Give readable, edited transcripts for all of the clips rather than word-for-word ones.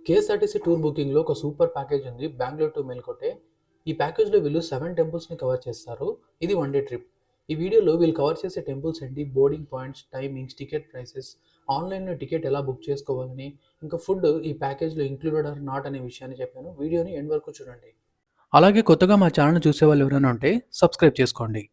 KSRTC tour బుకింగ్‌లో ఒక super package ఉంది. Bengaluru to Melkote. ఈ ప్యాకేజ్‌లో వీళ్ళు 7 టెంపుల్స్‌ని కవర్ చేస్తారు. ఇది వన్ డే ట్రిప్. ఈ వీడియోలో వీళ్ళు కవర్ చేసే టెంపుల్స్ ఏంటి, boarding points, timings, ticket prices, ఆన్‌లైన్‌లో టికెట్ ఎలా బుక్ చేసుకోవాలని, ఇంకా ఫుడ్ ఈ ప్యాకేజ్‌లో ఇంక్లూడెడ్ ఆర్ నాట్ అనే విషయాన్ని చెప్పాను. వీడియోని ఎండ్ వరకు చూడండి. అలాగే కొత్తగా మా ఛానల్ చూసేవాళ్ళు ఎవరైనా ఉంటే సబ్స్క్రైబ్ చేసుకోండి.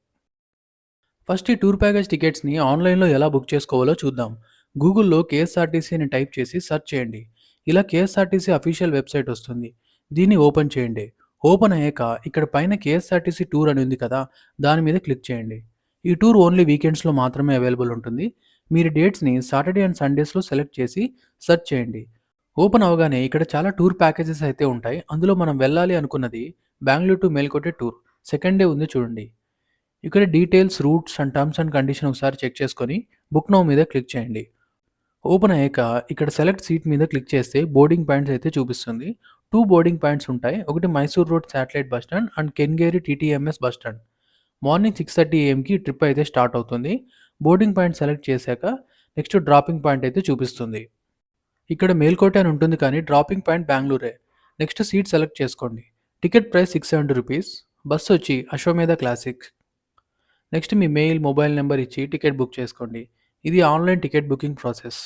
ఫస్ట్ ఈ టూర్ ప్యాకేజ్ టికెట్స్ని ఆన్లైన్లో ఎలా బుక్ చేసుకోవాలో చూద్దాం. గూగుల్లో కేఎస్ఆర్టీసీ అని టైప్ చేసి సెర్చ్ చేయండి. ఇలా కేఎస్ఆర్టీసీ అఫీషియల్ వెబ్సైట్ వస్తుంది. దీన్ని ఓపెన్ చేయండి. ఓపెన్ అయ్యాక ఇక్కడ పైన కేఎస్ఆర్టీసీ టూర్ అని ఉంది కదా, దాని మీద క్లిక్ చేయండి. ఈ టూర్ ఓన్లీ వీకెండ్స్లో మాత్రమే అవైలబుల్ ఉంటుంది. మీరు డేట్స్ని సాటర్డే అండ్ సండేస్లో సెలెక్ట్ చేసి సెర్చ్ చేయండి. ఓపెన్ అవగానే ఇక్కడ చాలా టూర్ ప్యాకేజెస్ అయితే ఉంటాయి. అందులో మనం వెళ్ళాలి అనుకున్నది Bengaluru to Melkote tour. Second day ఉంది చూడండి. ఇక్కడ details, routes and terms and condition ఒకసారి చెక్ చేసుకొని బుక్ నౌ మీద క్లిక్ చేయండి. ఓపెన్ అయ్యాక ఇక్కడ సెలెక్ట్ సీట్ మీద క్లిక్ చేస్తే బోర్డింగ్ పాయింట్స్ అయితే చూపిస్తుంది. 2 బోర్డింగ్ పాయింట్స్ ఉంటాయి. ఒకటి Mysore road satellite bus stand and Kengeri TTMS bus stand. Morning 6:30 ఏఎంకి ట్రిప్ అయితే స్టార్ట్ అవుతుంది. బోర్డింగ్ పాయింట్ సెలెక్ట్ చేశాక నెక్స్ట్ డ్రాపింగ్ పాయింట్ అయితే చూపిస్తుంది. ఇక్కడ మేల్కోటే అని ఉంటుంది కానీ డ్రాపింగ్ పాయింట్ బెంగళూరే. నెక్స్ట్ సీట్ సెలెక్ట్ చేసుకోండి. Ticket price 670 rupees. బస్ వచ్చి అశ్వమేధ క్లాసిక్. నెక్స్ట్ మీ మెయిల్, మొబైల్ నెంబర్ ఇచ్చి టికెట్ బుక్ చేసుకోండి. ఇది ఆన్లైన్ టికెట్ బుకింగ్ ప్రాసెస్.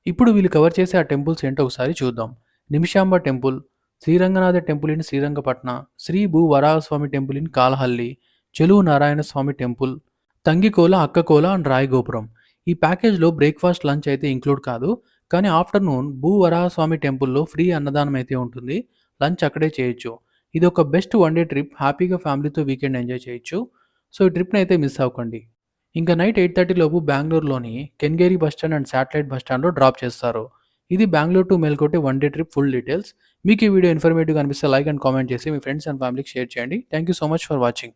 ఇప్పుడు వీళ్ళు కవర్ చేసే ఆ టెంపుల్స్ ఏంటో ఒకసారి చూద్దాం. Nimishamba temple, Sriranganatha temple in Srirangapatna, Sri Bhu Varahaswamy temple in Kalahalli, Cheluvu Narayana Swamy temple, Thangikola, Akkakola and Rayagopuram. ఈ ప్యాకేజ్లో బ్రేక్ఫాస్ట్, లంచ్ అయితే ఇంక్లూడ్ కాదు. కానీ ఆఫ్టర్నూన్ భూ వరాహస్వామి టెంపుల్లో ఫ్రీ అన్నదానం అయితే ఉంటుంది. లంచ్ అక్కడే చేయొచ్చు. ఇది ఒక బెస్ట్ వన్ డే ట్రిప్. హ్యాపీగా ఫ్యామిలీతో వీకెండ్ ఎంజాయ్ చేయొచ్చు. సో ఈ ట్రిప్ని అయితే మిస్ అవ్వకండి. ఇంకా నైట్ 8:30 లోపు బెంగళూరులోని Kengeri bus stand and satellite bus స్టాండ్లో డ్రాప్ చేస్తారు. ఇది Bengaluru to Melkote one day trip full details. మీకు ఈ వీడియో ఇన్ఫర్మేటివ్గా అనిపిస్తే లైక్ అండ్ కామెంట్ చేసి మీ ఫ్రెండ్స్ అండ్ ఫ్యామిలీకి షేర్ చేయండి. Thank you so much for watching.